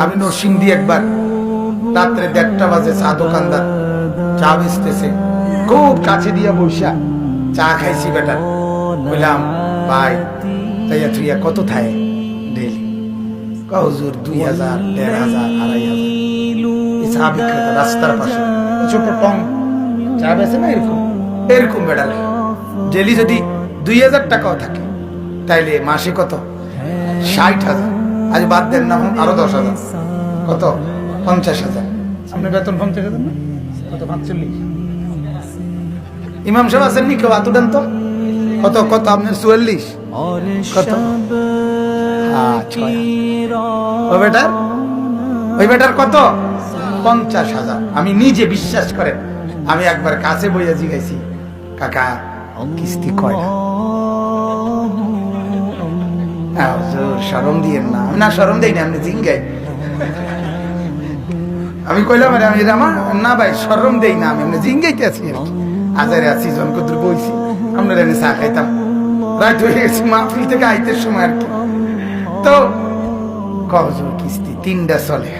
আমি নরসিংদী একবার রাত্রে 1:30 বাজে চা দোকানদার চা বেচতেছে, খুব কাছে দিয়া বসা চা খাইছি বেটা। বললাম ভাই তাইয়া থুইয়া কত থায় ডেইলি? হুজুর 2000, 1500, 2500। চা বিক্রেতা রাস্তার পাশে ছোট টং চা বেচে না, এরকম এরকম বেটা ডেলি যদি 2000 টাকাও থাকে তাইলে মাসে কত? 60,000। আজ বাদ দেন না, আরো 10,000, কত? 50,000। আপনার বেতন 50,000 না? কত? 45। ইমাম সাহেব আছেন নি কেউ? হাত উঠান তো। কত কত আপনার? 44। কত? ওই বেটার কত? 50,000। আমি নিজে বিশ্বাস করেন, আমি একবার কাছে বইয়া জিগাইছি, কাকা কিস্তি কয়টা? শরম দিয়েন না। না শরম দেই না, আমি জিঙ্গাই। আমি কইলাম আরে আমি আমার না ভাই শরম দেই না, আমি এমনি জিঙ্গাইতে আছি আর কি। আজারে আছি জন কত বইছি, আমরা এনে চা খাইতাম, রাত হয়ে গেছি মাহফিল থেকে আইতে সময় আর কি। তো কজোর কিস্তি 3টা চলে।